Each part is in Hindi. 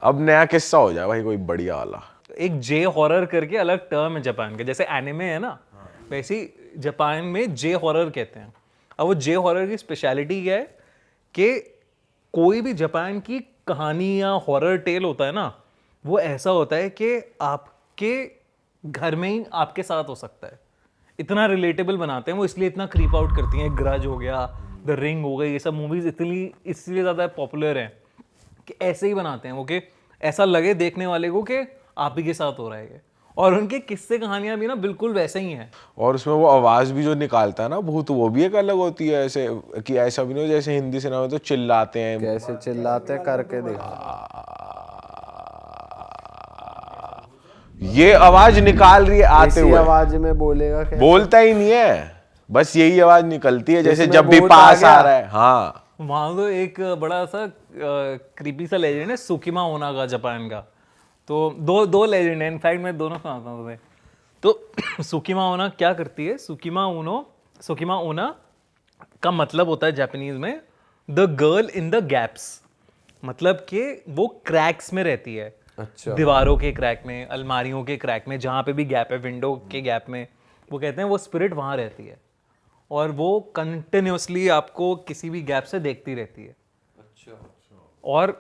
अब नया किस्सा हो जाए भाई कोई बढ़िया वाला। एक जे हॉरर करके अलग टर्म है जापान का, जैसे एनिमे है ना वैसे ही जापान में जे हॉरर कहते हैं। अब वो जे हॉरर की स्पेशलिटी क्या है कि कोई भी जापान की कहानी या हॉरर टेल होता है ना, वो ऐसा होता है कि आपके घर में ही आपके साथ हो सकता है। इतना रिलेटेबल बनाते हैं वो, इसलिए इतना क्रीप आउट करती हैं। ग्रज हो गया, द रिंग हो गई, ये सब मूवीज इतनी इसलिए ज़्यादा पॉपुलर हैं कि ऐसे ही बनाते हैं वो कि ऐसा लगे देखने वाले को कि आप ही के साथ हो रहा है ये। और उनके किस्से कहानियां भी ना बिल्कुल वैसे ही हैं। और उसमें वो आवाज भी जो निकालता है ना भूत, वो भी एक अलग होती है। ऐसे कि ऐसा भी नहीं हो जैसे हिंदी सिनेमा में तो चिल्लाते हैं। कैसे चिल्लाते करके देखो। ये आवाज निकाल रही है आते इसी हुए, आवाज में बोलेगा कैसे? बोलता ही नहीं है, बस यही आवाज निकलती है जैसे जिसमें जब भी भूत पास आ आ गया। रहा है। हाँ वहाँ तो एक बड़ा सा क्रीपी सा लेजेंड है सुकिमा ओना का, जापान का। तो दो लेजेंड है, इनफैक्ट मैं दोनों सुनाता हूँ तुम्हें। तो सुकिमा ओना क्या करती है, सुकिमा ओना का मतलब होता है जापानीज में the girl in the gaps. मतलब कि वो क्रैक्स में रहती है। अच्छा। दीवारों के क्रैक में, अलमारियों के क्रैक में, जहाँ पे भी गैप है, विंडो के गैप में, वो कहते हैं वो स्पिरिट वहाँ रहती है और वो कंटिन्यूसली आपको किसी भी गैप से देखती रहती है। अच्छा। और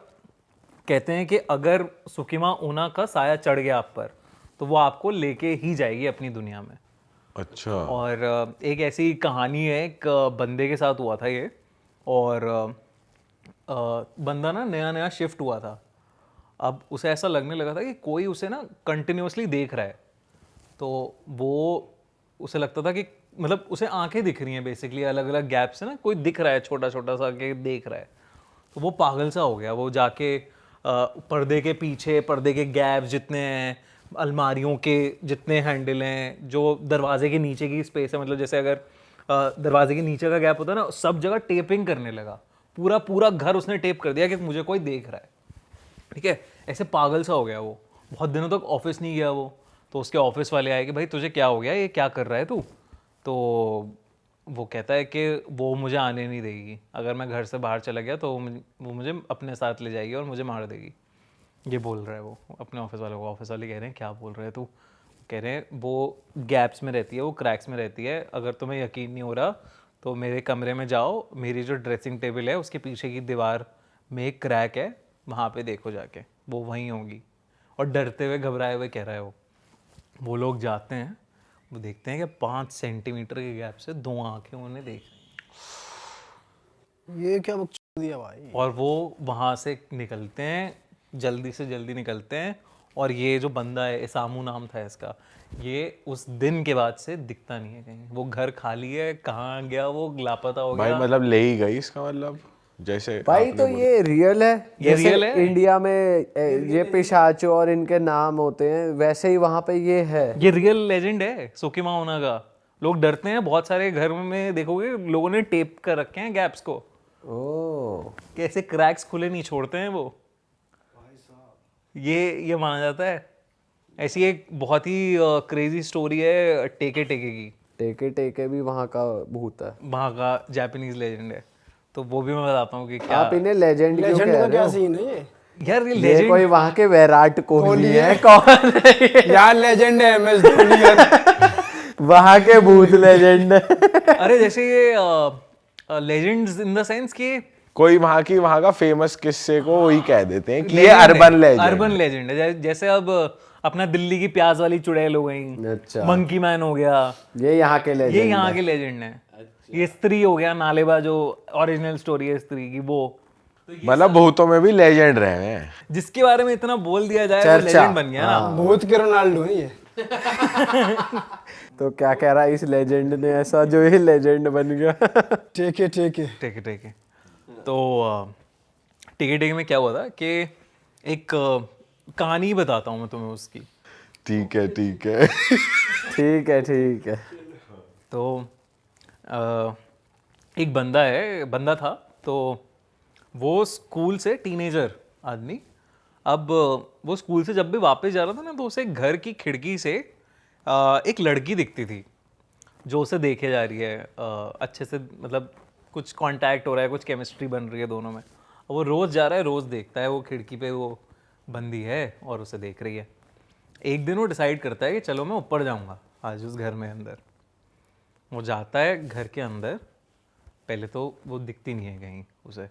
कहते हैं कि अगर सुकिमा ऊना का साया चढ़ गया आप पर तो वो आपको लेके ही जाएगी अपनी दुनिया में। अच्छा। और एक ऐसी कहानी है, एक बंदे के साथ हुआ था ये। और बंदा ना नया नया शिफ्ट हुआ था। अब उसे ऐसा लगने लगा था कि कोई उसे ना कंटिन्यूसली देख रहा है। तो वो उसे लगता था कि मतलब उसे आंखें दिख रही हैं बेसिकली अलग अलग गैप से ना, कोई दिख रहा है छोटा छोटा सा के देख रहा है। तो वो पागल सा हो गया। वो जाके पर्दे के पीछे, पर्दे के गैप जितने हैं, अलमारियों के जितने हैंडल हैं, जो दरवाजे के नीचे की स्पेस है, मतलब जैसे अगर दरवाजे के नीचे का गैप होता है ना, सब जगह टेपिंग करने लगा। पूरा पूरा घर उसने टेप कर दिया कि मुझे कोई देख रहा है। ठीक है, ऐसे पागल सा हो गया वो। बहुत दिनों तक ऑफिस नहीं गया वो। तो उसके ऑफिस वाले आए कि भाई तुझे क्या हो गया, ये क्या कर रहा है तू। तो वो कहता है कि वो मुझे आने नहीं देगी, अगर मैं घर से बाहर चला गया तो वो मुझे अपने साथ ले जाएगी और मुझे मार देगी। ये बोल रहा है वो अपने ऑफिस वालों को। ऑफिस वाले कह रहे हैं क्या बोल रहे हैं तू। कह रहे हैं वो गैप्स में रहती है, वो क्रैक्स में रहती है, अगर तुम्हें यकीन नहीं हो रहा तो मेरे कमरे में जाओ, मेरी जो ड्रेसिंग टेबल है उसके पीछे की दीवार में एक क्रैक है, वहाँ पे देखो जाके, वो वहीं होगी। और डरते हुए घबराए हुए कह रहा है वो लोग जाते हैं, वो देखते हैं कि 5 सेंटीमीटर के गैप से 2 आंखें उन्हें देख रही हैं। ये क्या बकचोदी दिया भाई। और वो वहाँ से निकलते हैं, जल्दी से जल्दी निकलते हैं। और ये जो बंदा है, इसामू नाम था इसका, ये उस दिन के बाद से दिखता नहीं है कहीं। वो घर खाली है, कहाँ गया वो, लापता हो भाई गया। मतलब ले ही गई इसका मतलब, जैसे भाई आपने तो बोला। ये रियल है, ये जैसे रियल है। इंडिया में ये पिशाचो और इनके नाम होते हैं, वैसे ही वहां पे ये है। ये रियल लेजेंड है सुकिमा ओना का। लोग डरते हैं, बहुत सारे घर में देखोगे लोगों ने टेप कर रखे हैं गैप्स को, ओ कैसे क्रैक्स खुले नहीं छोड़ते हैं वो। ये माना जाता है। ऐसी एक बहुत ही क्रेजी स्टोरी है टेके टेके की। टेके टेके भी वहां का भूत है। वहाँ का जापानीज लेजेंड है, तो वो भी मैं बताता हूँ कि क्या। आप इन्हें लेजेंड क्यों लेजेंड कह का रहे क्या हो? सीन है ये? यार ये ये लेजेंड कोई वहां के विराट कोहली कोहली है है। कौन है ये? यार लेजेंड है MS धोनी यार। वहां के भूत लेजेंड है। अरे जैसे ये लेजेंड्स इन द सेंस कि कोई वहां का फेमस किस्से को वही कह देते हैं कि ये अर्बन लेजेंड। अर्बन लेजेंड है। जैसे अब अपना दिल्ली की प्याज वाली चुड़ैल हो गई, अच्छा। मंकी मैन हो गया, ये यहाँ के ये लेजेंड यहाँ है। के लेजेंड है। ये स्त्री हो गया, नालेबा जो ओरिजिनल स्टोरी है स्त्री की, वो मतलब भूतों में भी लेजेंड रहे हैं। जिसके बारे में इतना बोल दिया जाए वो चर्चा। लेजेंड बन गया ना। भूत के रोनाल्डो है ये। तो क्या कह रहा है इस लेजेंड ने ऐसा जो ये लेजेंड बन गया? ठीक है ठीक है। ठीक है ठीक है। तो टिके में क्या हुआ था कि एक कहानी बताता हूँ मैं तुम्हें उसकी। ठीक है ठीक है। ठीक है ठीक है। तो एक बंदा था, तो वो स्कूल से टीनेजर आदमी, अब वो स्कूल से जब भी वापस जा रहा था ना, तो उसे घर की खिड़की से एक लड़की दिखती थी जो उसे देखे जा रही है अच्छे से, मतलब कुछ कांटेक्ट हो रहा है, कुछ केमिस्ट्री बन रही है दोनों में। और वो रोज़ जा रहा है, रोज़ देखता है वो खिड़की पे, वो बंदी है और उसे देख रही है। एक दिन वो डिसाइड करता है कि चलो मैं ऊपर जाऊंगा आज उस घर में अंदर। वो जाता है घर के अंदर, पहले तो वो दिखती नहीं है कहीं उसे,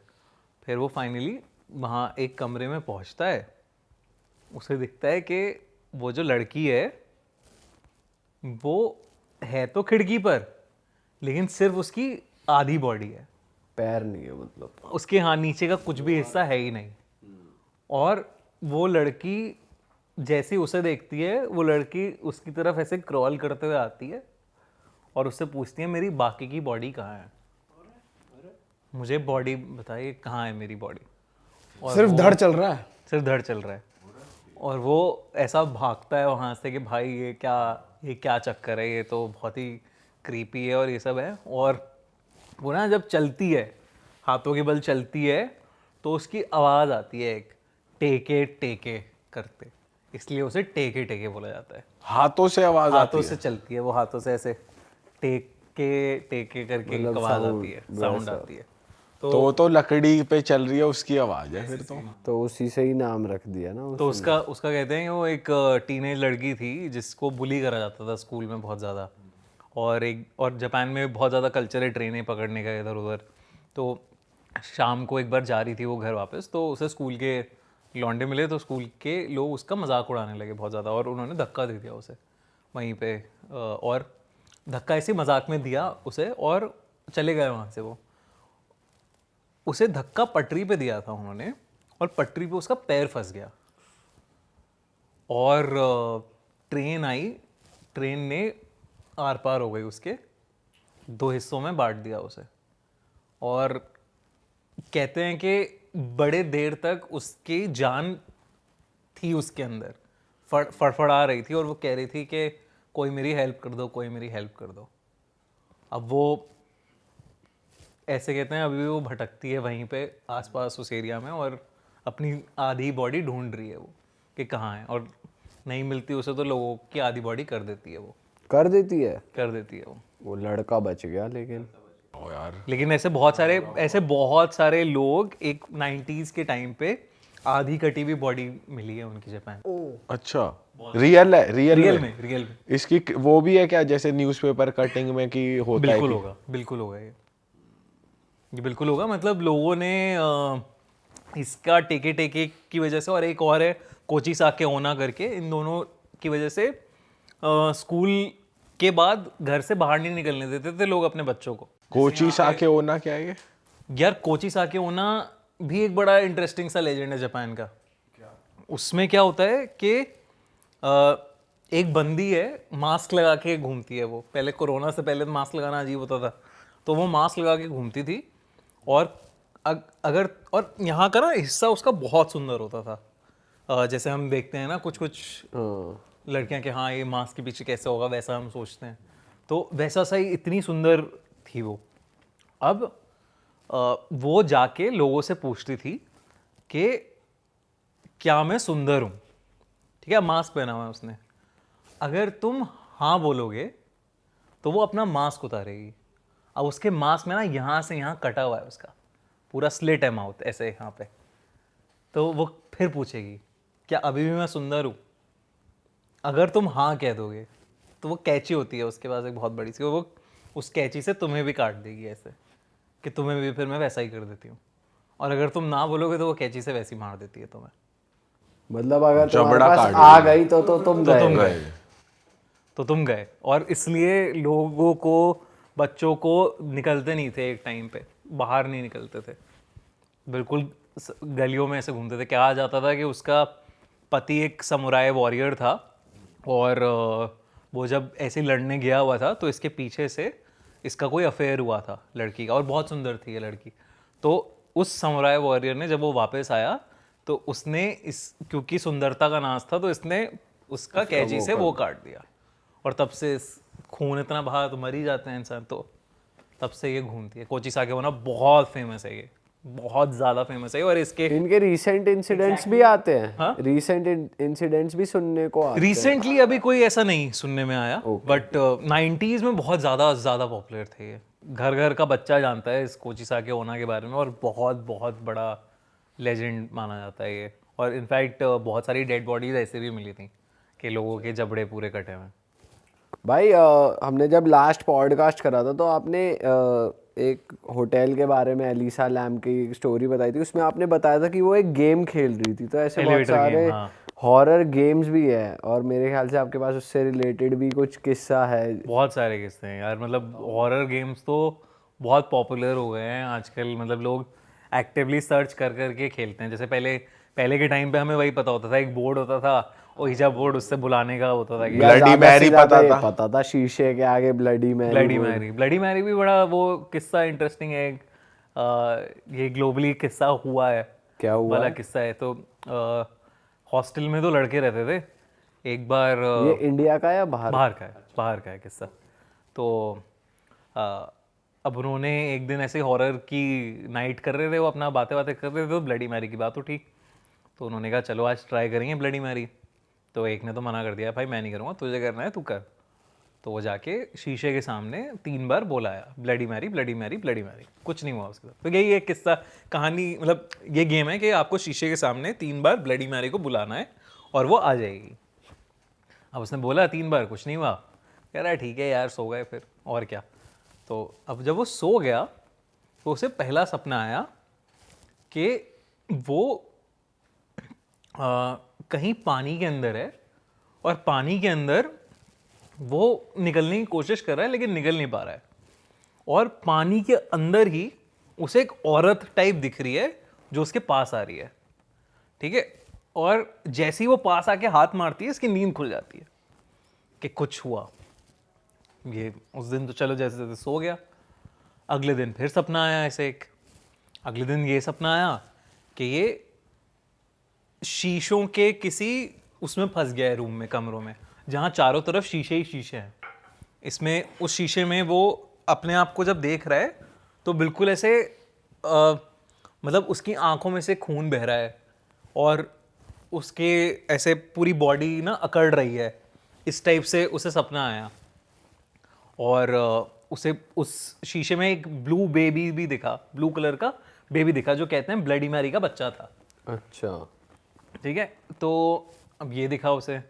फिर वो फाइनली वहाँ एक कमरे में पहुँचता है। उसे दिखता है कि वो जो लड़की है वो है तो खिड़की पर, लेकिन सिर्फ उसकी आधी बॉडी है, पैर नहीं है मतलब। उसके हाँ नीचे का कुछ भी हिस्सा है ही नहीं। और वो लड़की जैसे उसे देखती है, वो लड़की उसकी तरफ ऐसे क्रॉल करते हुए आती है और उससे पूछती है मेरी बाकी की बॉडी कहाँ है, मुझे बॉडी बताइए कहाँ है मेरी बॉडी। सिर्फ धड़ चल रहा है। सिर्फ धड़ चल रहा है और वो ऐसा भागता है वहाँ से कि भाई ये क्या चक्कर है, ये तो बहुत ही क्रीपी है और ये सब है। और वो ना जब चलती है, हाथों के बल चलती है, तो उसकी आवाज़ आती है एक टेके टेके करते, इसलिए उसे टेके टेके बोला जाता है। हाथों से आवाज आती हाथों से चलती है वो, हाथों से ऐसे टेके टेके करके एक आवाज़ आती है, साउंड आती है। तो लकड़ी पे चल रही है उसकी आवाज है फिर तो उसी से ही नाम रख दिया ना तो उसका कहते हैं कि वो एक टीनेज लड़की थी जिसको बुली करा जाता था स्कूल में बहुत ज़्यादा। और जापान में बहुत ज़्यादा कल्चर है ट्रेनें पकड़ने का इधर उधर। तो शाम को एक बार जा रही थी वो घर वापस, तो उसे स्कूल के लौंडे मिले, तो स्कूल के लोग उसका मजाक उड़ाने लगे बहुत ज़्यादा और उन्होंने धक्का दे दिया उसे वहीं पे। और धक्का ऐसे मजाक में दिया उसे और चले गए वहाँ से। वो उसे धक्का पटरी पे दिया था उन्होंने और पटरी पे उसका पैर फंस गया और ट्रेन आई, ट्रेन ने आर पार हो गई उसके, 2 हिस्सों में बांट दिया उसे। और कहते हैं कि बड़े देर तक उसकी जान थी उसके अंदर, फड़फड़ा रही थी और वो कह रही थी कि कोई मेरी हेल्प कर दो, कोई मेरी हेल्प कर दो। अब वो ऐसे कहते हैं अभी भी वो भटकती है वहीं पे आसपास उस एरिया में और अपनी आधी बॉडी ढूंढ रही है वो कि कहाँ है, और नहीं मिलती उसे तो लोगों की आधी बॉडी कर देती है वो, कर देती है वो लड़का बच गया लेकिन। ओ यार, लेकिन ऐसे बहुत सारे लोग एक 90s के टाइम पे आधी कटी हुई बॉडी मिली है उनकी जापान। अच्छा, रियल है? रियल में इसकी वो भी है क्या, जैसे न्यूज़पेपर कटिंग में की होता है? बिल्कुल होगा ये बिल्कुल होगा। मतलब लोगों ने इसका टेके टेके की वजह से, और एक और है कोची साके ओना करके, इन दोनों की वजह से स्कूल के बाद घर से बाहर नहीं निकलने देते थे लोग अपने बच्चों को। कोची साके ओना क्या है ये? यार कोची साके ओना भी एक बड़ा इंटरेस्टिंग सा लेजेंड है जापान का। उसमें क्या होता है कि एक बंदी है, मास्क लगा के घूमती है वो। पहले कोरोना से पहले मास्क लगाना अजीब होता था, तो वो मास्क लगा के घूमती थी। और और यहाँ का ना हिस्सा उसका बहुत सुंदर होता था। जैसे हम देखते हैं ना कुछ लड़कियां कि हाँ ये मास्क के पीछे कैसे होगा, वैसा हम सोचते हैं, तो वैसा सही इतनी सुंदर थी वो। अब वो जाके लोगों से पूछती थी कि क्या मैं सुंदर हूँ, ठीक है, मास्क पहना हुआ है उसने। अगर तुम हाँ बोलोगे तो वो अपना मास्क उतारेगी। अब उसके मास्क में ना यहाँ से यहाँ कटा हुआ है, उसका पूरा स्लिट है माउथ ऐसे यहाँ पे। तो वो फिर पूछेगी क्या अभी भी मैं सुंदर हूँ। अगर तुम हाँ कह दोगे तो वो कैंची होती है उसके पास एक बहुत बड़ी सी, वो उस कैंची से तुम्हें भी काट देगी ऐसे कि तुम्हें भी फिर मैं वैसा ही कर देती हूँ। और अगर तुम ना बोलोगे तो वो कैंची से वैसी मार देती है तुम्हें। मतलब अगर तुम्हारे पास आ गई तो तुम गए। और इसलिए लोगों को, बच्चों को निकलते नहीं थे एक टाइम पे, बाहर नहीं निकलते थे, बिल्कुल गलियों में ऐसे घूमते थे। कहा जाता था कि उसका पति एक समुराई वॉरियर था और वो जब ऐसे लड़ने गया हुआ था तो इसके पीछे से इसका कोई अफेयर हुआ था लड़की का, और बहुत सुंदर थी ये लड़की। तो उस समुराई वॉरियर ने जब वो वापस आया तो उसने क्योंकि सुंदरता का नाज था तो इसने उसका कैंची से वो काट दिया। और तब से खून इतना बहा तो मर ही जाते हैं इंसान, तो तब से ये घूमती है। कोची साके ओना बहुत फेमस है, ये बहुत ज्यादा फेमस है। और इनके रीसेंट इंसिडेंट्स भी आते हैं। रीसेंट इंसिडेंट्स भी सुनने को आते हैं। रिसेंटली अभी कोई ऐसा नहीं सुनने में आया, बट 90s में बहुत ज्यादा पॉपुलर थे ये। घर घर का बच्चा जानता है इस कोची साके ओना के बारे में और बहुत बहुत बड़ा लेजेंड माना जाता है ये। और इनफैक्ट बहुत सारी डेड बॉडीज ऐसे भी मिली थी कि लोगों के जबड़े पूरे कटे हुए। भाई हमने जब लास्ट पॉडकास्ट करा था तो आपने एक होटल के बारे में एलिसा लैम की स्टोरी बताई थी, उसमें आपने बताया था कि वो एक गेम खेल रही थी। तो ऐसे बहुत Elevator सारे game, हाँ। हॉरर गेम्स भी है और मेरे ख्याल से आपके पास उससे रिलेटेड भी कुछ किस्सा है। बहुत सारे किस्से हैं यार, मतलब हॉरर गेम्स तो बहुत पॉपुलर हो गए हैं आजकल। मतलब लोग एक्टिवली सर्च कर करके खेलते हैं। जैसे पहले के टाइम पे हमें वही पता होता था, एक बोर्ड होता था, ओइजा बोर्ड, उससे बुलाने का होता था कि या Bloody ज़्यादा Mary से ज़्यादा पता ये था। पता था शीशे के आगे ब्लडी मैरी। ब्लडी मैरी भी बड़ा वो किस्सा इंटरेस्टिंग है। ये ग्लोबली किस्सा हुआ है, क्या हुआ वाला है? किस्सा है। तो हॉस्टल में तो लड़के रहते थे। एक बार ये इंडिया का या बाहर? बाहर का है किस्सा। तो अब उन्होंने एक दिन ऐसे हॉरर की नाइट कर रहे थे, वो अपना बातें कर रहे थे, तो ब्लडी मैरी की बात उठी। तो उन्होंने कहा चलो आज ट्राई करेंगे ब्लडी मैरी। तो एक ने तो मना कर दिया, भाई मैं नहीं करूँगा, तुझे करना है तू कर। तो वो जाके शीशे के सामने 3 बार बोलाया bloody Mary bloody Mary bloody Mary, कुछ नहीं हुआ उसके साथ। तो यही एक किस्सा कहानी, मतलब ये गेम है कि आपको शीशे के सामने 3 बार ब्लडी मैरी को बुलाना है और वो आ जाएगी। अब उसने बोला 3 बार, कुछ नहीं हुआ, कह रहा है ठीक है यार, सो गए फिर और क्या। तो अब जब वो सो गया तो उसे पहला सपना आया कि वो कहीं पानी के अंदर है और पानी के अंदर वो निकलने की कोशिश कर रहा है लेकिन निकल नहीं पा रहा है। और पानी के अंदर ही उसे एक औरत टाइप दिख रही है जो उसके पास आ रही है, ठीक है। और जैसे ही वो पास आके हाथ मारती है, इसकी नींद खुल जाती है कि कुछ हुआ। ये उस दिन तो चलो जैसे जैसे सो गया। अगले दिन फिर सपना आया ऐसे एक। अगले दिन ये सपना आया कि ये शीशों के किसी उसमें फंस गया है, रूम में, कमरों में, जहाँ चारों तरफ शीशे ही शीशे हैं। इसमें उस शीशे में वो अपने आप को जब देख रहा है तो बिल्कुल ऐसे मतलब उसकी आंखों में से खून बह रहा है और उसके ऐसे पूरी बॉडी ना अकड़ रही है, इस टाइप से उसे सपना आया। और उसे उस शीशे में एक ब्लू बेबी भी दिखा, ब्लू कलर का बेबी दिखा, जो कहते हैं ब्लडी मैरी का बच्चा था। अच्छा, ठीक है। तो अब ये दिखा उसे।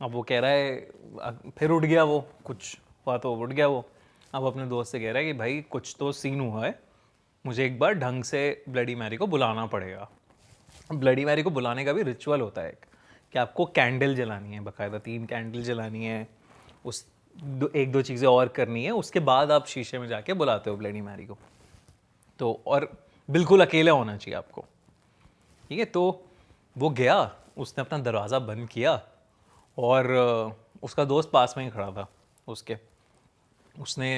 अब वो कह रहा है, फिर उठ गया वो, कुछ हुआ तो उठ गया वो। अब अपने दोस्त से कह रहा है कि भाई कुछ तो सीन हुआ है, मुझे एक बार ढंग से ब्लडी मैरी को बुलाना पड़ेगा। ब्लडी मैरी को बुलाने का भी रिचुअल होता है कि आपको कैंडल जलानी है, बाकायदा 3 कैंडल जलानी है, उस 1-2 चीज़ें और करनी है, उसके बाद आप शीशे में जाके बुलाते हो ब्लडी मैरी को। तो और बिल्कुल अकेला होना चाहिए आपको, ठीक है। तो वो गया, उसने अपना दरवाज़ा बंद किया और उसका दोस्त पास में ही खड़ा था उसके। उसने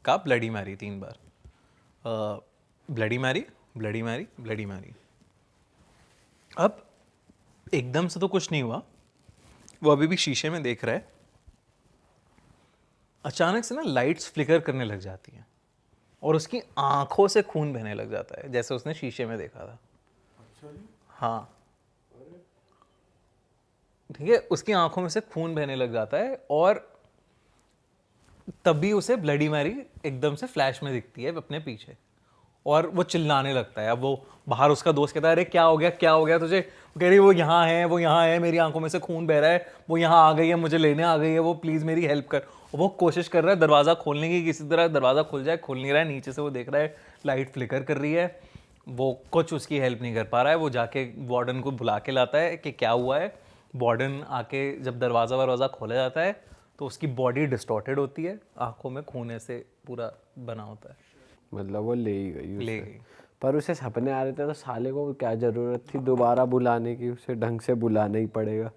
कहा ब्लडी मैरी 3 बार, bloody Mary bloody Mary bloody Mary. अब एकदम से तो कुछ नहीं हुआ, वो अभी भी शीशे में देख रहा है। अचानक से ना लाइट्स फ्लिकर करने लग जाती हैं और उसकी आंखों से खून बहने लग जाता है, जैसे उसने शीशे में देखा था। हाँ, ठीक है, उसकी आंखों में से खून बहने लग जाता है और तभी उसे ब्लडी मैरी एकदम से फ्लैश में दिखती है अपने पीछे और वो चिल्लाने लगता है। अब वो बाहर, उसका दोस्त कहता है अरे क्या हो गया तुझे? वो कह रही वो यहाँ है, मेरी आंखों में से खून बह रहा है, वो यहाँ आ गई है, मुझे लेने आ गई है, वो प्लीज़ मेरी हेल्प कर। और वो कोशिश कर रहा है दरवाज़ा खोलने की, किसी तरह दरवाज़ा खुल जाए, खुल नहीं रहा है। नीचे से वो देख रहा है लाइट फ्लिकर कर रही है, वो कुछ उसकी हेल्प नहीं कर पा रहा है। वो जाके वार्डन को बुला के लाता है कि क्या हुआ है। वार्डन आके जब दरवाज़ा खोला जाता है तो उसकी बॉडी डिस्टॉर्टेड होती है, आंखों में खून ऐसे पूरा बना होता है। मतलब वो ले ही गई ले उसे। गई। पर उसे सपने आ रहे थे तो साले को क्या ज़रूरत थी दोबारा बुलाने की? उसे ढंग से बुलाना ही पड़ेगा।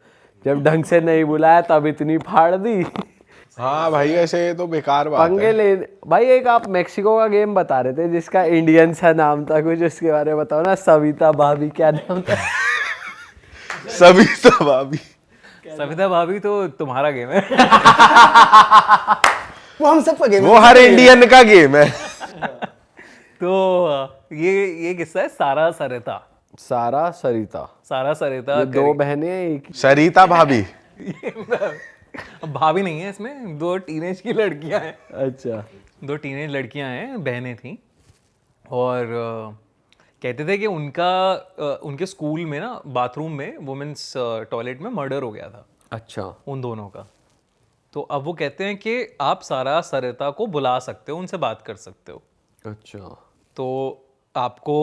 जब ढंग से नहीं बुलाया तब इतनी फाड़ दी। हाँ भाई, ऐसे तो बेकार बात पंगे है। ले भाई। एक आप मेक्सिको का गेम बता रहे थे जिसका इंडियन सा नाम था कुछ, उसके बारे में बताओ ना। सविता भाभी, क्या नाम था? सविता भाभी। सविता भाभी तो तुम्हारा गेम है। वो हम सबका गेम वो हर इंडियन का गेम है। तो ये किस्सा है सारा सरिता। सारा सरिता। ये 2 बहनें हैं, एक सरिता भाभी। भाभी नहीं है इसमें, 2 टीनेज की लड़कियां हैं। अच्छा, 2 टीनेज लड़कियां हैं, बहनें थी। और कहते थे कि उनके स्कूल में ना बाथरूम में वुमेन्स टॉयलेट में मर्डर हो गया था अच्छा। उन दोनों का। तो अब वो कहते हैं कि आप सारा सरिता को बुला सकते हो, उनसे बात कर सकते हो। अच्छा। तो आपको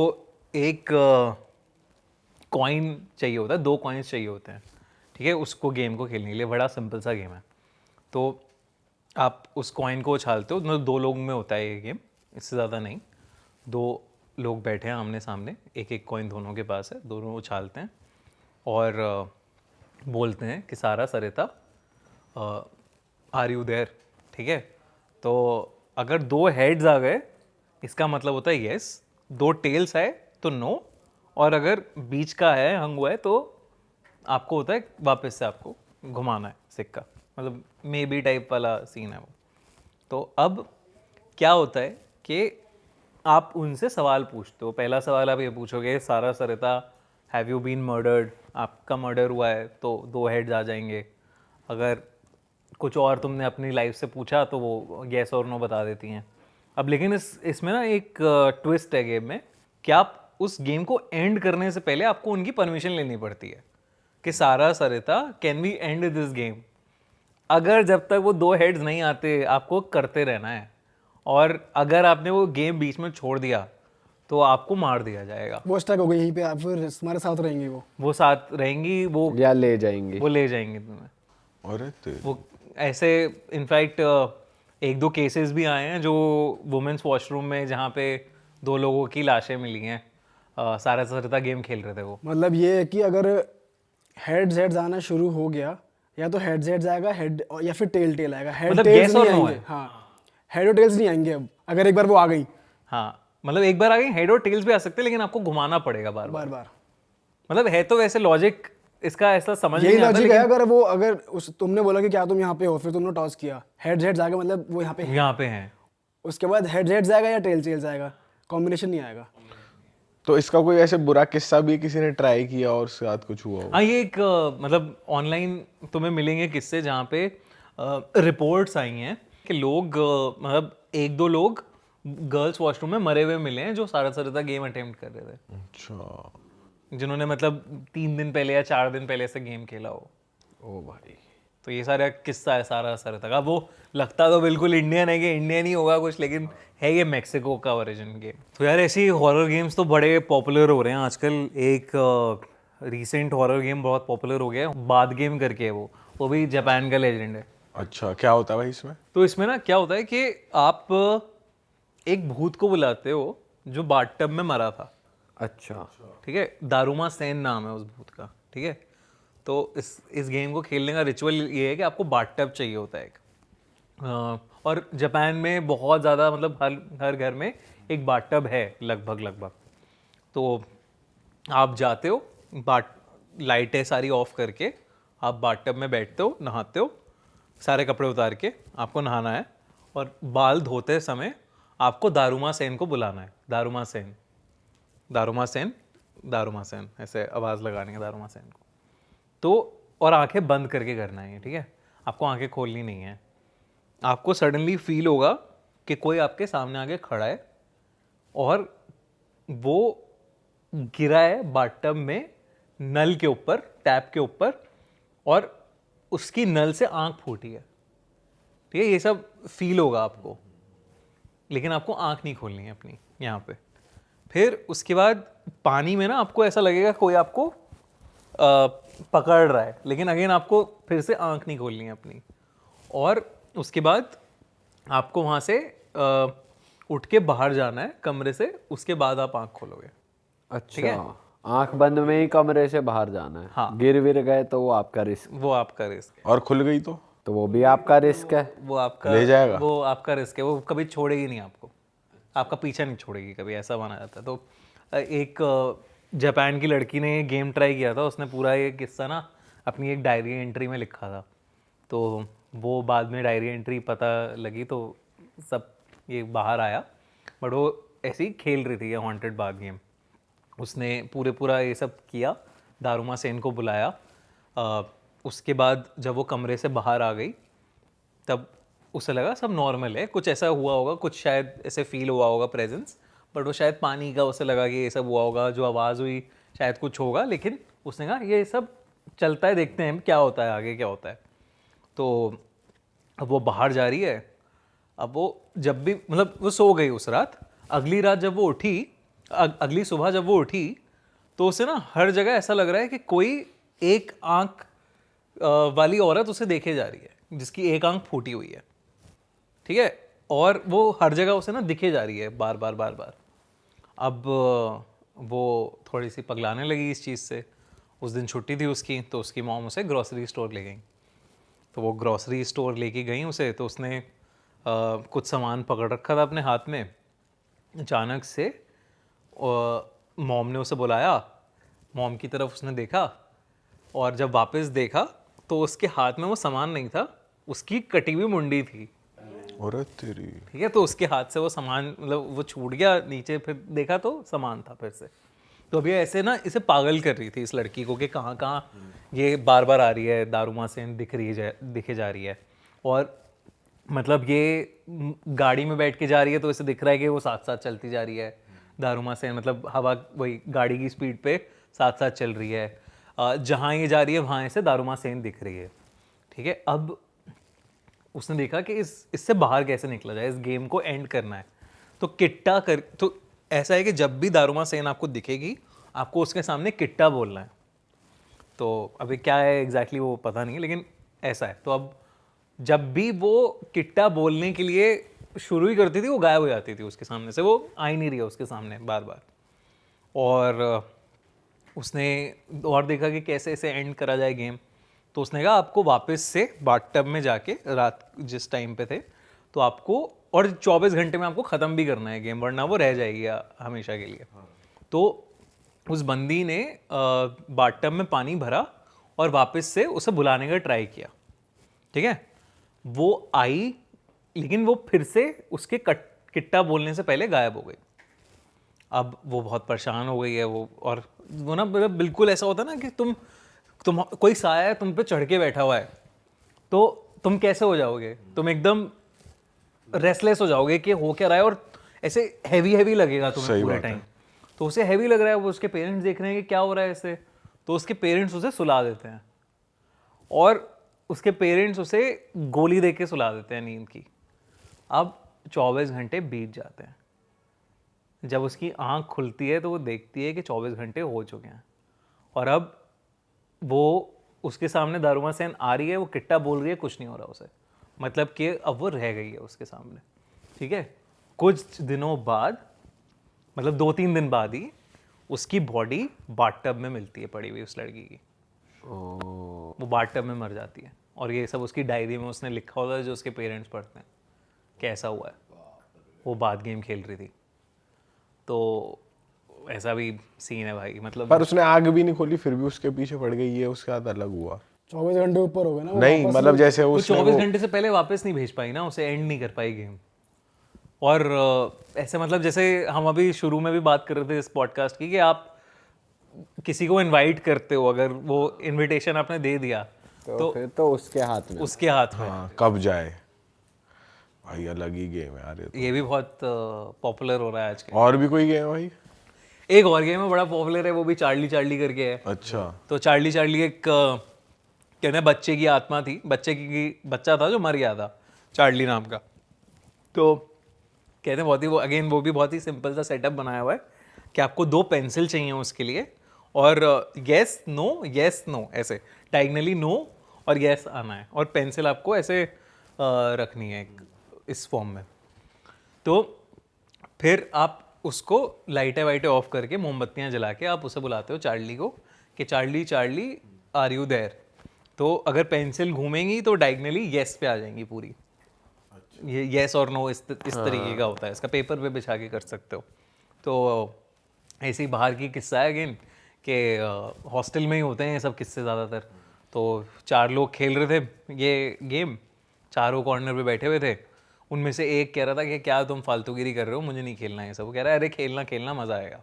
एक कॉइन चाहिए होता है, 2 कॉइन्स चाहिए होते हैं, ठीक है, उसको गेम को खेलने के लिए। बड़ा सिंपल सा गेम है। तो आप उस कॉइन को उछालते हो, मतलब 2 लोग में होता है ये गेम, इससे ज़्यादा नहीं। 2 लोग बैठे हैं आमने सामने, एक एक कॉइन दोनों के पास है, दोनों उछालते हैं और बोलते हैं कि सारा सरिता आर यू देयर, ठीक है। तो अगर 2 हेड्स आ गए इसका मतलब होता है यस, 2 टेल्स आए तो नो, और अगर बीच का है हंग हुआ है तो आपको होता है वापस से आपको घुमाना है सिक्का, मतलब मे बी टाइप वाला सीन है वो। तो अब क्या होता है कि आप उनसे सवाल पूछते हो। पहला सवाल आप ये पूछोगे, सारा सरिता हैव यू बीन मर्डर्ड, आपका मर्डर हुआ है तो 2 हेड्स आ जाएंगे। अगर कुछ और तुमने अपनी लाइफ से पूछा तो वो येस और नो बता देती हैं। अब लेकिन इसमें ना एक ट्विस्ट है गेम में कि आप उस गेम को एंड करने से पहले आपको उनकी परमिशन लेनी पड़ती है कि सारा सरिता can we end this game. अगर जब तक वो 2 हेड्स नहीं आते आपको करते रहना है, और अगर आपने वो गेम बीच में छोड़ दिया तो आपको मार दिया जाएगा। वो स्टक हो गई यहीं पे, आप फिर तुम्हारे साथ रहेंगी वो साथ रहेंगी, वो ले जाएंगी, वो ले जाएंगे तुम्हें। अरे वो ऐसे इनफैक्ट 1-2 केसेस भी आए हैं जो वुमेन्स वॉशरूम में जहाँ पे 2 लोगों की लाशें मिली हैं, सारा सरिता गेम खेल रहे थे वो। मतलब ये है कि अगर हेड्स आना शुरू हो गया, या तो हेड्स आएगा, हेड, या फिर टेल आएगा। हेड मतलब टेल्स yes नहीं और no आएंगे। है। हाँ, हेड और टेल्स नहीं आएंगे अब, अगर एक बार वो आ गई। हाँ, मतलब एक बार आ गई हेड और टेल्स भी आ सकते हैं, लेकिन आपको घुमाना पड़ेगा बार बार। बार मतलब है तो वैसे लॉजिक इसका ऐसा समझ यही नहीं आता, लॉजिक है। लेकिन अगर तुमने बोला कि क्या तुम यहाँ पे हो, फिर तुमने टॉस किया, हेड्स आ गए, मतलब वो यहाँ पे है। यहाँ पे हैं। उसके बाद हेड्स आएगा या टेल्स आएगा, कॉम्बिनेशन नहीं आएगा। तो इसका कोई ऐसे बुरा किस्सा भी किसी ने ट्राई किया और उसके साथ कुछ हुआ हो? हाँ, ये एक मतलब ऑनलाइन तुम्हें मिलेंगे किस्से जहाँ पे रिपोर्ट्स आई हैं कि लोग मतलब 1-2 लोग गर्ल्स वॉशरूम में मरे हुए मिले हैं जो सारा सरिता गेम अटेम्प्ट कर रहे थे, अच्छा। जिन्होंने मतलब 3 दिन पहले या 4 दिन पहले से गेम खेला हो। ओ भाई। तो ये सारा किस्सा है सारा सरिता का। वो लगता तो बिल्कुल इंडियन है कि इंडियन ही होगा कुछ, लेकिन है ये मेक्सिको का ओरिजिन गेम। तो यार ऐसी हॉरर गेम्स तो बड़े पॉपुलर हो रहे हैं आजकल। एक रीसेंट हॉरर गेम बहुत पॉपुलर हो गया है, बाद गेम करके है, वो भी जापान का लेजेंड है। अच्छा, क्या होता है भाई इसमें? तो इसमें ना क्या होता है कि आप एक भूत को बुलाते हो जो बाथटब में मरा था, अच्छा। ठीक है, दारुमा सेन नाम है उस भूत का, ठीक है। तो इस गेम को खेलने का रिचुअल ये है कि आपको बाथटब चाहिए होता है एक, और जापान में बहुत ज़्यादा मतलब हर घर में एक बाथटब है लगभग। तो आप जाते हो, लाइटें सारी ऑफ करके आप बाथटब में बैठते हो, नहाते हो, सारे कपड़े उतार के आपको नहाना है, और बाल धोते समय आपको दारुमा सेन को बुलाना है। Daruma Sen, daruma Sen, daruma Sen, ऐसे आवाज़ लगानी है दारुमा सेन को। तो और आंखें बंद करके करना है, ठीक है, आपको आंखें खोलनी नहीं है। आपको सडनली फील होगा कि कोई आपके सामने आके खड़ा है और वो गिरा है बाथटब में नल के ऊपर, टैप के ऊपर, और उसकी नल से आंख फूटी है, ठीक है, ये सब फील होगा आपको, लेकिन आपको आंख नहीं खोलनी है अपनी यहाँ पे। फिर उसके बाद पानी में ना आपको ऐसा लगेगा कोई आपको पकड़ रहा है, लेकिन अगेन आपको फिर से आंख नहीं खोलनी है अपनी। और उसके बाद आपको वहाँ से उठ के बाहर जाना है कमरे से, उसके बाद आप आंख खोलोगे। अच्छा, आंख बंद में ही कमरे से बाहर जाना है। हाँ। गिर विर गए तो वो आपका रिस्क, वो आपका रिस्क है। और खुल गई तो वो भी आपका रिस्क है। वो आपका ले जाएगा? वो आपका रिस्क है, वो कभी छोड़ेगी नहीं आपको, आपका पीछा नहीं छोड़ेगी कभी, ऐसा माना जाता है। तो एक जापान की लड़की ने ये गेम ट्राई किया था, उसने पूरा ये किस्सा ना अपनी एक डायरी एंट्री में लिखा था। तो वो बाद में डायरी एंट्री पता लगी तो सब ये बाहर आया, बट वो ऐसे ही खेल रही थी ये हॉन्टेड बाथ गेम। उसने पूरा ये सब किया, दारुमा सेन को बुलाया। उसके बाद जब वो कमरे से बाहर आ गई तब उसे लगा सब नॉर्मल है, कुछ ऐसा हुआ होगा, कुछ शायद ऐसे फील हुआ होगा प्रेजेंस, बट वो शायद पानी का उसे लगा कि ये सब हुआ होगा, जो आवाज़ हुई शायद कुछ होगा, लेकिन उसने कहा ये सब चलता है, देखते हैं क्या होता है आगे क्या होता है। तो अब वो बाहर जा रही है। अब वो जब भी मतलब वो सो गई उस रात, अगली रात जब वो उठी, अगली सुबह जब वो उठी तो उसे ना हर जगह ऐसा लग रहा है कि कोई एक आंख वाली औरत उसे देखे जा रही है, जिसकी एक आंख फूटी हुई है, ठीक है, और वो हर जगह उसे ना दिखे जा रही है बार बार बार बार। अब वो थोड़ी सी पगलाने लगी इस चीज़ से। उस दिन छुट्टी थी उसकी, तो उसकी मॉम उसे ग्रॉसरी स्टोर ले गई। तो वो ग्रॉसरी स्टोर लेके गई उसे, तो उसने कुछ सामान पकड़ रखा था अपने हाथ में। अचानक से मॉम ने उसे बुलाया, मॉम की तरफ उसने देखा, और जब वापस देखा तो उसके हाथ में वो सामान नहीं था, उसकी कटी हुई मुंडी थी। अरे तेरी। ठीक है, तो उसके हाथ से वो सामान मतलब वो छूट गया नीचे, फिर देखा तो सामान था फिर से। तो अभी ऐसे ना इसे पागल कर रही थी इस लड़की को कि कहाँ कहाँ ये बार बार आ रही है, दारूमा सेन दिखे जा रही है। और मतलब ये गाड़ी में बैठ के जा रही है तो इसे दिख रहा है कि वो साथ साथ चलती जा रही है, दारूमा सेन मतलब हवा वही गाड़ी की स्पीड पे साथ साथ चल रही है। जहाँ ये जा रही है वहाँ इसे दारूमा सेन दिख रही है। ठीक है, अब उसने देखा कि इससे बाहर कैसे निकला जाए, इस गेम को एंड करना है। तो किट्टा कर, तो ऐसा है कि जब भी दारूमा सेन आपको दिखेगी आपको उसके सामने किट्टा बोलना है। तो अभी क्या है एग्जैक्टली वो पता नहीं है, लेकिन ऐसा है। तो अब जब भी वो किट्टा बोलने के लिए शुरू ही करती थी वो गायब हो जाती थी उसके सामने से, वो आ ही नहीं रही है उसके सामने बार बार। और उसने और देखा कि कैसे इसे एंड करा जाए गेम। तो उसने कहा आपको वापस से बाथटब में जाके रात जिस टाइम पे थे तो आपको, और 24 घंटे में आपको ख़त्म भी करना है गेम, वरना वो रह जाएगी हमेशा के लिए। तो उस बंदी ने बाथटब में पानी भरा और वापस से उसे बुलाने का ट्राई किया। ठीक है, वो आई लेकिन वो फिर से उसके किट्टा बोलने से पहले गायब हो गई। अब वो बहुत परेशान हो गई है वो, और वो ना बिल्कुल ऐसा होता है ना कि तुम कोई साया है तुम पे चढ़ के बैठा हुआ है, तो तुम कैसे हो जाओगे, तुम एकदम रेस्टलेस हो जाओगे कि हो क्या रहा है, और ऐसे हैवी लगेगा तुम्हें पूरे टाइम। तो उसे हैवी लग रहा है, वो उसके पेरेंट्स देख रहे हैं कि क्या हो रहा है इससे, तो उसके पेरेंट्स उसे सुला देते हैं, और उसके पेरेंट्स उसे गोली दे के सुला देते हैं नींद की। अब 24 घंटे बीत जाते हैं। जब उसकी आंख खुलती है तो वो देखती है कि 24 घंटे हो चुके हैं, और अब वो उसके सामने दारूमा सेन आ रही है, वो किट्टा बोल रही है, कुछ नहीं हो रहा उसे, मतलब कि अब वो रह गई है उसके सामने। ठीक है, कुछ दिनों बाद मतलब 2-3 दिन बाद ही उसकी बॉडी बाथटब में मिलती है पड़ी हुई उस लड़की की। वो बाथटब में मर जाती है, और ये सब उसकी डायरी में उसने लिखा होता है जो उसके पेरेंट्स पढ़ते हैं कैसा हुआ है। वो बात गेम खेल रही थी, तो ऐसा भी सीन है भाई। मतलब पर उसने आग भी नहीं खोली फिर भी उसके पीछे पड़ गई है, उसके साथ अलग हुआ। 24 घंटे ऊपर हो गए ना वो नहीं वापस मतलब जैसे वो उसने 24 घंटे से पहले वापस नहीं भेज पाई ना, उसे एंड नहीं कर पाई गेम। और ऐसे मतलब जैसे हम अभी शुरू में भी बात कर रहे थे इस पॉडकास्ट की कि आप किसी को इनवाइट करते हो, अगर वो इनविटेशन आपने दे दिया तो फिर तो उसके हाथ में। उसके हाथ में। हाँ कब जाए भाई, अलग ही गेम है यार ये तो। ये भी बहुत पॉपुलर हो रहा है आज के। और भी कोई गेम है भाई? एक और गेम है बड़ा पॉपुलर है, वो भी चार्ली करके है। अच्छा। तो चार्ली एक कहते हैं बच्चे की आत्मा थी, बच्चा था जो मर गया था, चार्ली नाम का। तो कहते हैं बहुत ही वो भी बहुत ही सिंपल सा सेटअप बनाया हुआ है कि आपको 2 पेंसिल चाहिए उसके लिए, और येस नो ऐसे डायगनली नो और येस आना है, और पेंसिल आपको ऐसे रखनी है इस फॉर्म में। तो फिर आप उसको लाइटें वाइटें ऑफ करके मोमबत्तियां जला के आप उसे बुलाते हो चार्ली को कि चार्ली आर यू देयर। तो अगर पेंसिल घूमेंगी तो डायगनली येस पे आ जाएंगी पूरी। ये येस और नो इस तरीके का होता है, इसका पेपर पे बिछा के कर सकते हो। तो ऐसे ही बाहर की किस्सा है अगेन कि हॉस्टल में ही होते हैं ये सब किस्से ज़्यादातर। तो 4 लोग खेल रहे थे ये गेम, चारों कॉर्नर पे बैठे हुए थे। उनमें से एक कह रहा था कि क्या तुम फालतूगिरी कर रहे हो, मुझे नहीं खेलना है सब। वो कह रहा है अरे खेलना मज़ा आएगा।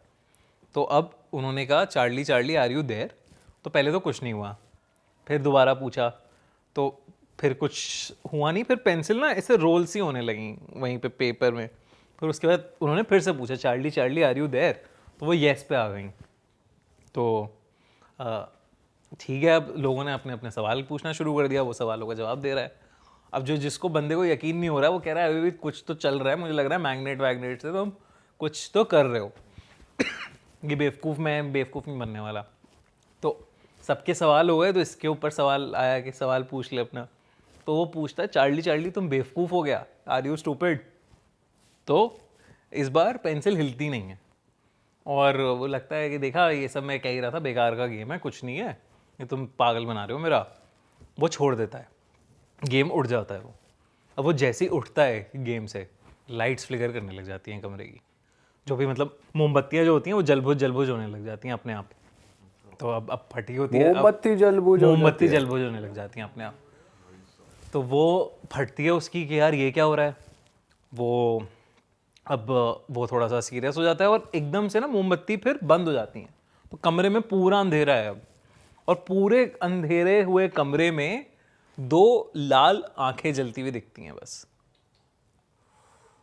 तो अब उन्होंने कहा चार्ली आर यू देयर। तो पहले तो कुछ नहीं हुआ, फिर दोबारा पूछा तो फिर कुछ हुआ नहीं। फिर पेंसिल ना ऐसे रोल सी होने लगी वहीं पे पेपर में, फिर उसके बाद उन्होंने फिर से पूछा Charlie Charlie are you there, तो वो येस पे आ गई। तो ठीक है, अब लोगों ने अपने अपने सवाल पूछना शुरू कर दिया, वो सवालों का जवाब दे रहा है। अब जिसको बंदे को यकीन नहीं हो रहा है वो कह रहा है अभी भी कुछ तो चल रहा है, मुझे लग रहा है मैग्नेट वैग्नेट से तुम कुछ तो कर रहे हो। ये बेवकूफ़ नहीं बनने वाला। तो सबके सवाल हो गए, तो इसके ऊपर सवाल आया कि सवाल पूछ ले अपना। तो वो पूछता है चार्ली चार्ली तुम बेवकूफ़ हो गया, आर यू स्टूपिड। तो इस बार पेंसिल हिलती नहीं है और वो लगता है कि देखा ये सब मैं कह ही रहा था, बेकार का गेम है, कुछ नहीं है, ये तुम पागल बना रहे हो मेरा। वो छोड़ देता है, गेम उठ जाता है वो। अब वो जैसे ही उठता है गेम से, लाइट्स फ्लिकर करने लग जाती हैं कमरे की, जो भी मतलब मोमबत्तियाँ जो होती हैं वो जलबुझ होने लग जाती हैं अपने आप। तो अब फटी होती है, मोमबत्ती जलबुझ होने लग जाती हैं अपने आप। तो वो फटती है उसकी कि यार ये क्या हो रहा है। वो थोड़ा सा सीरियस हो जाता है और एकदम से ना मोमबत्ती फिर बंद हो जाती हैं। तो कमरे में पूरा अंधेरा है अब, और पूरे अंधेरे हुए कमरे में 2 लाल आंखें जलती हुई दिखती हैं बस,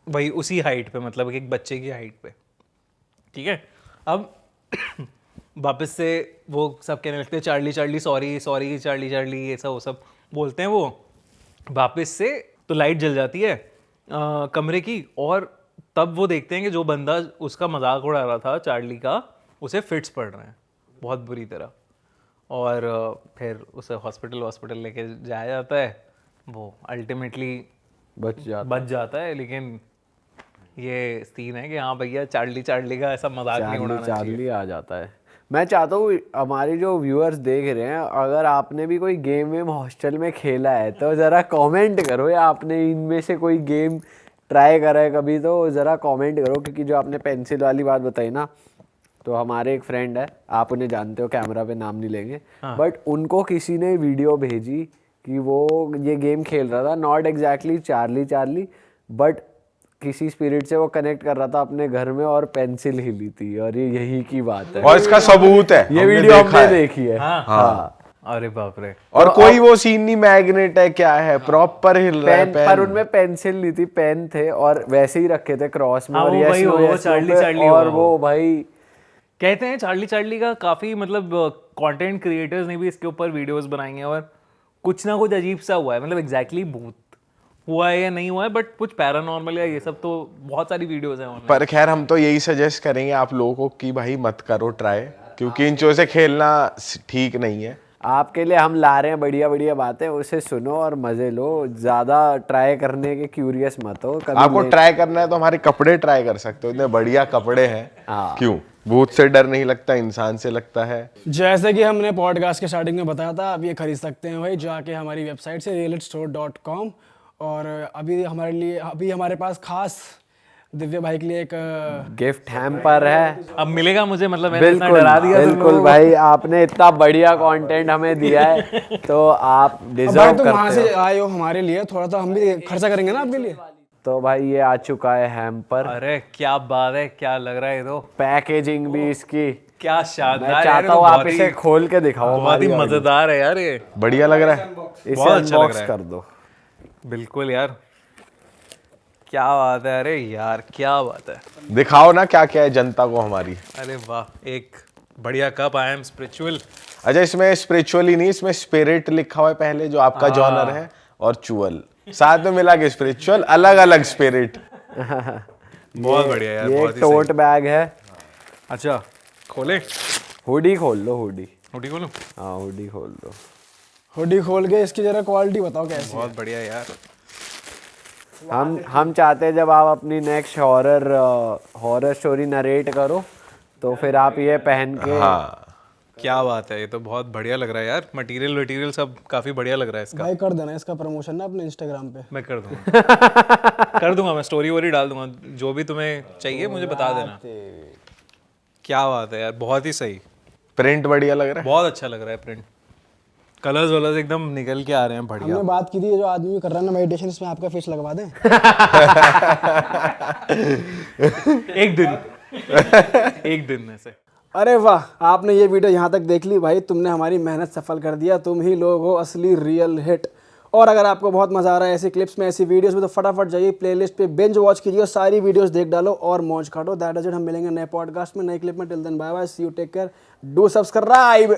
वही उसी हाइट पे, मतलब एक बच्चे की हाइट पे। ठीक है, अब वापस से वो सब कहने लगते हैं Charlie Charlie sorry sorry Charlie Charlie, ये सब वो सब बोलते हैं वो वापस से। तो लाइट जल जाती है कमरे की, और तब वो देखते हैं कि जो बंदा उसका मजाक उड़ा रहा था चार्ली का, उसे फिट्स पड़ रहे हैं बहुत बुरी तरह। और फिर उसे हॉस्पिटल लेके जाया जाता है। वो अल्टीमेटली बच जाता है, लेकिन ये सीन है कि हाँ भैया चार्ली चार्ली का ऐसा मजाक नहीं उड़ाना चाहिए। चार्ली आ जाता है। मैं चाहता हूँ हमारे जो व्यूअर्स देख रहे हैं, अगर आपने भी कोई गेम वेम हॉस्टल में खेला है तो ज़रा कमेंट करो, या आपने इनमें से कोई गेम ट्राई करा है कभी तो ज़रा कमेंट करो। क्योंकि जो आपने पेंसिल वाली बात बताई ना, तो हमारे एक फ्रेंड है, आप उन्हें जानते हो, कैमरा पे नाम नहीं लेंगे, बट उनको किसी ने वीडियो भेजी कि वो ये गेम खेल रहा था, not exactly Charlie Charlie, but किसी स्पिरिट से वो कनेक्ट कर रहा था अपने घर में, और पेंसिल हिली थी, और ये यही की बात है। और इसका सबूत है, ये वीडियो हमने देखी है। हाँ। अरे बाप रे। और कोई वो सीन नहीं मैग्नेट है क्या है, प्रॉपर हिल रहा है पेन। पर उनमें पेंसिल नहीं थी, पेन थे, और वैसे ही रखे थे क्रॉस में। हाँ, और वो वही वो चार्ली चार्ली, और वो भाई कहते हैं चार्ली चार्ली का काफी मतलब कंटेंट क्रिएटर्स ने भी इसके ऊपर वीडियोस बनाई हैं, और कुछ ना कुछ अजीब सा हुआ है, मतलब एग्जैक्टली भूत हुआ है या नहीं हुआ है, बट कुछ पैरानॉर्मल या ये सब तो बहुत सारी वीडियोस हैं ऑनलाइन। पर खैर हम तो यही सजेस्ट करेंगे आप लोगों को कि भाई मत करो ट्राई, क्योंकि इन चीजों से खेलना ठीक नहीं है। आपके लिए हम ला रहे हैं बढ़िया बढ़िया बातें, उसे सुनो और मजे लो, ज्यादा ट्राई करने के क्यूरियस मत हो। आपको ट्राई करना है तो हमारे कपड़े ट्राई कर सकते हो, इतने बढ़िया कपड़े हैं। क्यों भूत से डर नहीं लगता, इंसान से लगता है। जैसे कि हमने पॉडकास्ट के स्टार्टिंग में बताया था, आप ये खरीद सकते हैं भाई जाके हमारी वेबसाइट से realitstore.com। और अभी हमारे पास खास दिव्य भाई के लिए एक गिफ्ट हैम्पर है। अब मिलेगा मुझे, मतलब मैंने इतना डरा दिया बिल्कुल भाई, आपने इतना बढ़िया कंटेंट हमें दिया है तो आप डिजर्व करते हो। तुम वहां से आए हो हमारे लिए, थोड़ा तो हम भी खर्चा करेंगे ना आपके लिए। तो भाई ये आ चुका है हैम्पर। अरे क्या बात है, क्या लग रहा है, तो पैकेजिंग भी इसकी क्या शानदार। मैं चाहता हूँ आप इसे खोल के दिखाओ। बहुत ही मजेदार है यार, ये बढ़िया लग रहा है, इसे अनबॉक्स कर दो। बिल्कुल यार, क्या बात है। अरे यार क्या बात है, दिखाओ ना क्या क्या है जनता को हमारी। अरे वाह, एक बढ़िया कप, आई एम स्पिरिचुअल। अच्छा, इसमें स्पिरिचुअली नहीं, इसमें स्पिरिट लिखा हुआ है पहले, जो आपका जॉनर है, और चुअल साथ में मिला के स्पिरिचुअल, अलग अलग स्पिरिट। बहुत बढ़िया यार, ये बहुत ही टोट बैग है। अच्छा खोले, हुडी खोल लो, हुडी खोलूं? हाँ हुडी खोल दो। हुडी खोल के इसकी जरा क्वालिटी बताओ कैसी। बहुत बढ़िया यार। हम चाहते हैं जब आप अपनी नेक्स्ट हॉरर स्टोरी नरेट करो तो फिर आप ये पहन के। हाँ क्या बात है, ये तो बहुत बढ़िया लग रहा है यार। मटेरियल सब काफी बढ़िया लग रहा है इसका। भाई कर देना इसका प्रमोशन ना अपने इंस्टाग्राम पे। मैं कर दूंगा कर दूंगा, मैं स्टोरी वोरी डाल दूंगा, जो भी तुम्हें चाहिए मुझे बता देना। क्या बात है यार, बहुत ही सही। प्रिंट बढ़िया लग रहा है, बहुत अच्छा लग रहा है प्रिंट, कलर्स वलर्स एकदम निकल के आ रहे हैं बढ़िया। हमने बात की थी जो आदमी कर रहा है ना मेडिटेशन, इसमें आपका फेस लगवा दें। एक दिन में से। अरे वाह, आपने ये वीडियो यहाँ तक देख ली भाई, तुमने हमारी मेहनत सफल कर दिया। तुम ही लोग हो असली रियल हिट। और अगर आपको बहुत मज़ा आ रहा है ऐसी क्लिप्स में, ऐसी वीडियोस में, तो फटाफट जाइए प्लेलिस्ट पे बिंज वॉच कीजिए, सारी वीडियोस देख डालो और मौज काटो। That is it. हम मिलेंगे नए पॉडकास्ट में, नए क्लिप में। Till then bye bye, see you, take care, do subscribe.